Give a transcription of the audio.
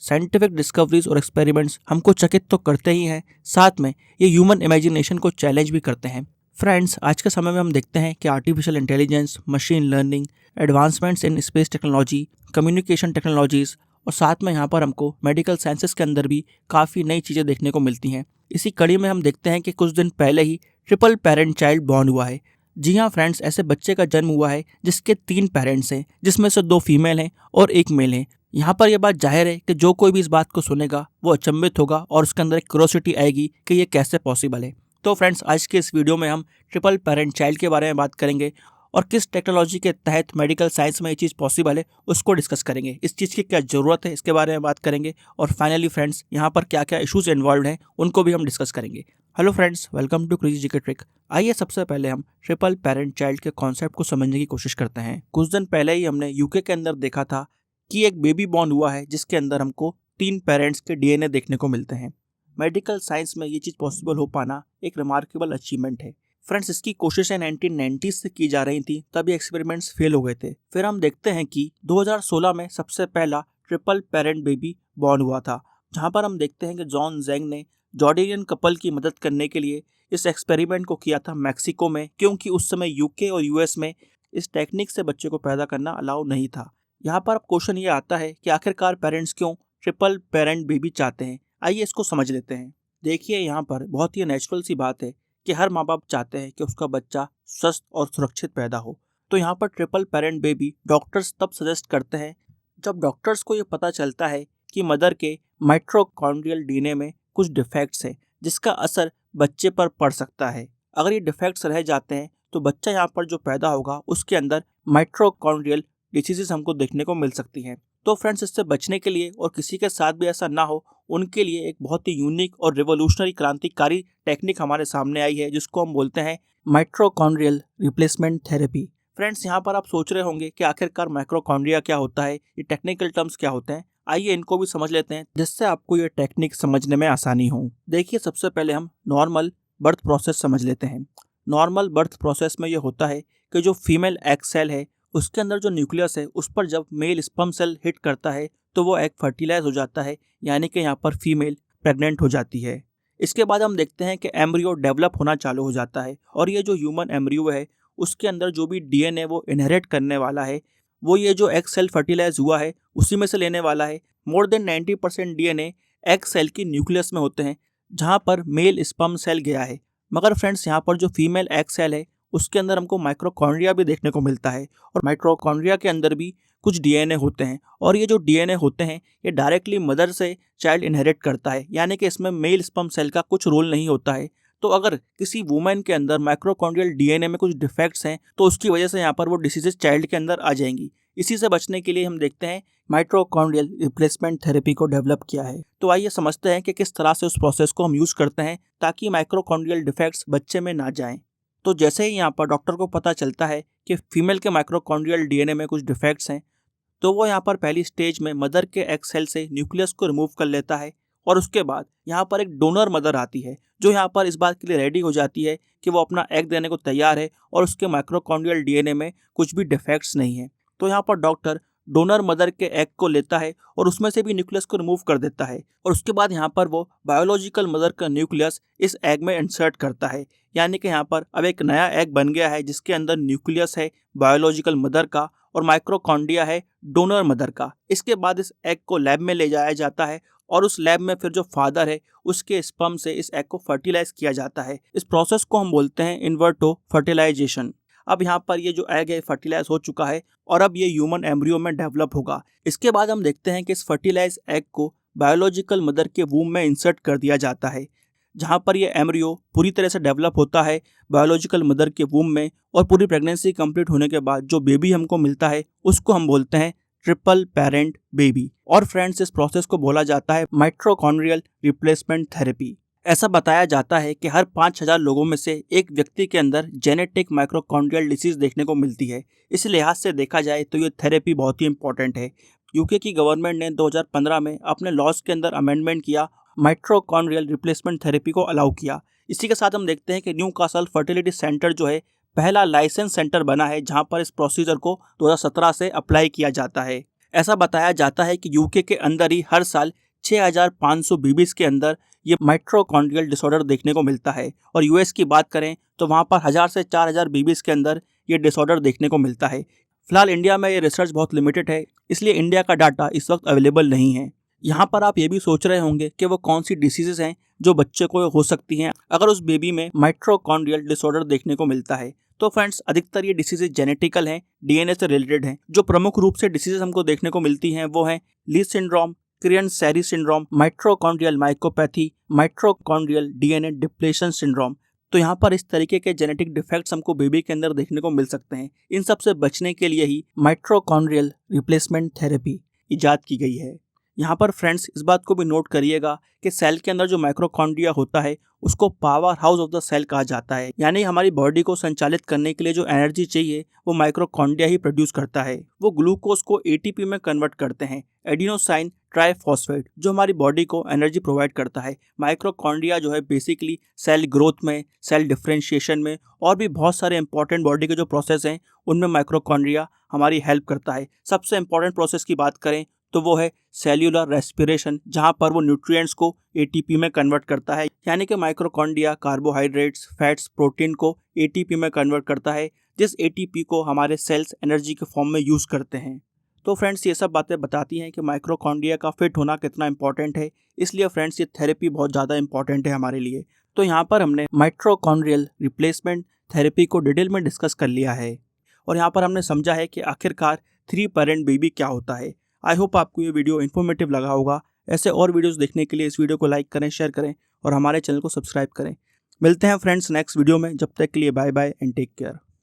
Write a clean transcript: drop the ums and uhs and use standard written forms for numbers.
Scientific discoveries और experiments हमको चकित तो करते ही हैं, साथ में ये ह्यूमन इमेजिनेशन को चैलेंज भी करते हैं। फ्रेंड्स, आज के समय में हम देखते हैं कि artificial intelligence, machine learning, advancements in space technology, communication technologies और साथ में यहाँ पर हमको मेडिकल साइंसेस के अंदर भी काफ़ी नई चीज़ें देखने को मिलती हैं। इसी कड़ी में हम देखते हैं कि कुछ दिन पहले ही ट्रिपल पेरेंट चाइल्ड बॉर्न हुआ है। जी हाँ फ्रेंड्स, ऐसे बच्चे का जन्म हुआ है जिसके 3 पेरेंट्स हैं, जिसमें से 2 फीमेल हैं और 1 मेल है। यहाँ पर यह बात जाहिर है कि जो कोई भी इस बात को सुनेगा वो अचंभित होगा और उसके अंदर एक क्यूरियोसिटी आएगी कि ये कैसे पॉसिबल है। तो फ्रेंड्स, आज के इस वीडियो में हम ट्रिपल पेरेंट चाइल्ड के बारे में बात करेंगे और किस टेक्नोलॉजी के तहत मेडिकल साइंस में ये चीज़ पॉसिबल है उसको डिस्कस करेंगे। इस चीज़ की क्या ज़रूरत है इसके बारे में बात करेंगे और फाइनली फ्रेंड्स, यहाँ पर क्या क्या इशूज़ इन्वॉल्व हैं उनको भी हम डिस्कस करेंगे। Hello friends, welcome to crazy GK trick. आइए सबसे पहले हम ट्रिपल पेरेंट चाइल्ड के कॉन्सेप्ट को समझने की कोशिश करते हैं। कुछ दिन पहले ही हमने यूके के अंदर देखा था कि एक बेबी बॉर्न हुआ है जिसके अंदर हमको 3 पेरेंट्स के डीएनए देखने को मिलते हैं। मेडिकल साइंस में ये चीज़ पॉसिबल हो पाना एक रिमार्केबल अचीवमेंट है। फ्रेंड्स, इसकी कोशिशें 1990s से की जा रही थी, तब ये एक्सपेरिमेंट्स फेल हो गए थे। फिर हम देखते हैं कि 2016 में सबसे पहला ट्रिपल पेरेंट बेबी बॉर्न हुआ था, जहाँ पर हम देखते हैं कि जॉन जेंग ने जॉर्डेनियन कपल की मदद करने के लिए इस एक्सपेरिमेंट को किया था मैक्सिको में, क्योंकि उस समय यूके और यूएस में इस टेक्निक से बच्चे को पैदा करना अलाउ नहीं था। यहाँ पर अब क्वेश्चन ये आता है कि आखिरकार पेरेंट्स क्यों ट्रिपल पेरेंट बेबी चाहते हैं। आइए इसको समझ लेते हैं। देखिए, यहाँ पर बहुत ही नेचुरल सी बात है कि हर माँ बाप चाहते हैं कि उसका बच्चा स्वस्थ और सुरक्षित पैदा हो। तो यहाँ पर ट्रिपल पेरेंट बेबी डॉक्टर्स तब सजेस्ट करते हैं जब डॉक्टर्स को ये पता चलता है कि मदर के माइटोकॉन्ड्रियल डीएनए में कुछ डिफेक्ट्स हैं जिसका असर बच्चे पर पड़ सकता है। अगर ये डिफेक्ट्स रह जाते हैं तो बच्चा यहाँ पर जो पैदा होगा उसके अंदर माइटोकॉन्ड्रियल डिसीजेस हमको देखने को मिल सकती हैं। तो फ्रेंड्स, इससे बचने के लिए और किसी के साथ भी ऐसा ना हो, उनके लिए एक बहुत ही यूनिक और रिवोल्यूशनरी क्रांतिकारी टेक्निक हमारे सामने आई है जिसको हम बोलते हैं माइटोकॉन्ड्रियल रिप्लेसमेंट थेरेपी। फ्रेंड्स, यहाँ पर आप सोच रहे होंगे कि आखिरकार माइटोकॉन्ड्रिया क्या होता है, ये टेक्निकल टर्म्स क्या होते हैं। आइए इनको भी समझ लेते हैं जिससे आपको ये टेक्निक समझने में आसानी हो। देखिए, सबसे पहले हम नॉर्मल बर्थ प्रोसेस समझ लेते हैं। नॉर्मल बर्थ प्रोसेस में ये होता है कि जो फीमेल एग सेल है उसके अंदर जो न्यूक्लियस है उस पर जब मेल स्पर्म सेल हिट करता है तो वो एग फर्टिलाइज हो जाता है, यानी कि यहाँ पर फीमेल प्रेग्नेंट हो जाती है। इसके बाद हम देखते हैं कि एम्ब्रियो डेवलप होना चालू हो जाता है और ये जो ह्यूमन एम्ब्रियो है उसके अंदर जो भी डीएनए वो इनहेरिट करने वाला है वो ये जो एग सेल फर्टिलाइज हुआ है उसी में से लेने वाला है। More than 90% DNA egg cell की न्यूक्लियस में होते हैं जहाँ पर मेल स्पर्म सेल गया है। मगर फ्रेंड्स, यहाँ पर जो फीमेल एग सेल है उसके अंदर हमको माइटोकॉन्ड्रिया भी देखने को मिलता है और माइटोकॉन्ड्रिया के अंदर भी कुछ डीएनए होते हैं और ये जो डीएनए होते हैं ये डायरेक्टली मदर से चाइल्ड इनहेरिट करता है, यानी कि इसमें मेल स्पर्म सेल का कुछ रोल नहीं होता है। तो अगर किसी वुमेन के अंदर माइटोकॉन्ड्रियल डीएनए में कुछ डिफेक्ट्स हैं तो उसकी वजह से यहाँ पर वो डिसीजेज चाइल्ड के अंदर आ जाएंगी। इसी से बचने के लिए हम देखते हैं माइटोकॉन्ड्रियल रिप्लेसमेंट थेरेपी को डेवलप किया है। तो आइए समझते हैं कि किस तरह से उस प्रोसेस को हम यूज़ करते हैं ताकि माइटोकॉन्ड्रियल डिफेक्ट्स बच्चे में ना जाएं। तो जैसे ही यहाँ पर डॉक्टर को पता चलता है कि फीमेल के माइटोकॉन्ड्रियल डीएनए में कुछ डिफेक्ट्स हैं तो वो यहाँ पर पहली स्टेज में मदर के एग सेल से न्यूक्लियस को रिमूव कर लेता है और उसके बाद यहाँ पर एक डोनर मदर आती है जो यहाँ पर इस बात के लिए रेडी हो जाती है कि वो अपना एग देने को तैयार है और उसके माइटोकॉन्ड्रियल डीएनए में कुछ भी डिफेक्ट्स नहीं है। तो यहाँ पर डॉक्टर डोनर मदर के एग को लेता है और उसमें से भी न्यूक्लियस को रिमूव कर देता है और उसके बाद यहाँ पर वो बायोलॉजिकल मदर का न्यूक्लियस इस एग में इंसर्ट करता है, यानी कि यहाँ पर अब एक नया एग बन गया है जिसके अंदर न्यूक्लियस है बायोलॉजिकल मदर का और माइटोकॉन्ड्रिया है डोनर मदर का। इसके बाद इस एग को लैब में ले जाया जाता है और उस लैब में फिर जो फादर है उसके स्पर्म से इस एग को फर्टिलाइज किया जाता है। इस प्रोसेस को हम बोलते हैं इनवर्टो फर्टिलाइजेशन। अब यहाँ पर ये जो एग है फर्टिलाइज हो चुका है और अब ये ह्यूमन एम्ब्रियो में डेवलप होगा। इसके बाद हम देखते हैं कि इस फर्टिलाइज एग को बायोलॉजिकल मदर के वूम में इंसर्ट कर दिया जाता है, जहाँ पर ये एम्ब्रियो पूरी तरह से डेवलप होता है बायोलॉजिकल मदर के वूम में और पूरी प्रेगनेंसी कंप्लीट होने के बाद जो बेबी हमको मिलता है उसको हम बोलते हैं ट्रिपल पेरेंट बेबी। और फ्रेंड्स, इस प्रोसेस को बोला जाता है माइटोकॉन्ड्रियल रिप्लेसमेंट थेरेपी। ऐसा बताया जाता है कि हर 5000 लोगों में से एक व्यक्ति के अंदर जेनेटिक माइटोकॉन्ड्रियल डिसीज देखने को मिलती है। इस लिहाज से देखा जाए तो ये थेरेपी बहुत ही इंपॉर्टेंट है। यूके की गवर्नमेंट ने 2015 में अपने लॉज के अंदर अमेंडमेंट किया, माइटोकॉन्ड्रियल रिप्लेसमेंट थेरेपी को अलाउ किया। इसी के साथ हम देखते हैं कि न्यूकासल फर्टिलिटी सेंटर जो है पहला लाइसेंस सेंटर बना है जहां पर इस प्रोसीजर को 2017 से अप्लाई किया जाता है। ऐसा बताया जाता है कि यूके के अंदर ही हर साल 6500 बेबीज के अंदर ये माइटोकॉन्ड्रियल डिसऑर्डर देखने को मिलता है, और यूएस की बात करें तो वहाँ पर 1000 से 4000 बेबीज के अंदर ये डिसऑर्डर देखने को मिलता है। फिलहाल इंडिया में ये रिसर्च बहुत लिमिटेड है, इसलिए इंडिया का डाटा इस वक्त अवेलेबल नहीं है। यहाँ पर आप ये भी सोच रहे होंगे कि वो कौन सी डिसीजेज हैं जो बच्चे को हो सकती हैं अगर उस बेबी में माइटोकॉन्ड्रियल डिसऑर्डर देखने को मिलता है। तो फ्रेंड्स, अधिकतर ये डिसीजेज जेनेटिकल हैं, डीएनए से रिलेटेड हैं। जो प्रमुख रूप से डिसीजेज हमको देखने को मिलती हैं वो हैं Leigh syndrome, Kearns Sayre syndrome, mitochondrial myopathy, mitochondrial DNA depletion syndrome. तो यहाँ पर इस तरीके के जेनेटिक डिफेक्ट्स हमको बेबी के अंदर देखने को मिल सकते हैं। इन सब से बचने के लिए ही माइटोकॉन्ड्रियल रिप्लेसमेंट थेरेपी इजाद की गई है। यहाँ पर फ्रेंड्स, इस बात को भी नोट करिएगा कि सेल के अंदर जो माइटोकॉन्ड्रिया होता है उसको power house of the cell कहा जाता है, यानी हमारी बॉडी को संचालित करने के लिए जो एनर्जी चाहिए वो माइटोकॉन्ड्रिया ही प्रोड्यूस करता है। वो ग्लूकोज को एटीपी में कन्वर्ट करते हैं, एडिनोसाइन ट्राइफॉस्फेट, जो हमारी बॉडी को एनर्जी प्रोवाइड करता है। माइटोकॉन्ड्रिया जो है बेसिकली सेल ग्रोथ में, सेल डिफरेंशिएशन में और भी बहुत सारे इंपॉर्टेंट बॉडी के जो प्रोसेस हैं उनमें माइटोकॉन्ड्रिया हमारी हेल्प करता है। सबसे इंपॉर्टेंट प्रोसेस की बात करें तो वो है सेल्यूलर रेस्पिरेशन, जहाँ पर वो न्यूट्रिएंट्स को एटीपी में कन्वर्ट करता है, यानी कि माइटोकॉन्ड्रिया कार्बोहाइड्रेट्स, फैट्स, प्रोटीन को एटीपी में कन्वर्ट करता है, जिस एटीपी को हमारे सेल्स एनर्जी के फॉर्म में यूज़ करते हैं। तो फ्रेंड्स, ये सब बातें बताती हैं कि माइटोकॉन्ड्रिया का फिट होना कितना इंपॉर्टेंट है, इसलिए फ्रेंड्स ये थेरेपी बहुत ज़्यादा इंपॉर्टेंट है हमारे लिए। तो यहाँ पर हमने माइटोकॉन्ड्रियल रिप्लेसमेंट थेरेपी को डिटेल में डिस्कस कर लिया है, और यहाँ पर हमने समझा है कि आखिरकार 3 पेरेंट बेबी क्या होता है। आई होप आपको ये वीडियो इन्फॉर्मेटिव लगा होगा। ऐसे और वीडियोस देखने के लिए इस वीडियो को लाइक करें, शेयर करें और हमारे चैनल को सब्सक्राइब करें। मिलते हैं फ्रेंड्स नेक्स्ट वीडियो में, जब तक के लिए bye bye and take care.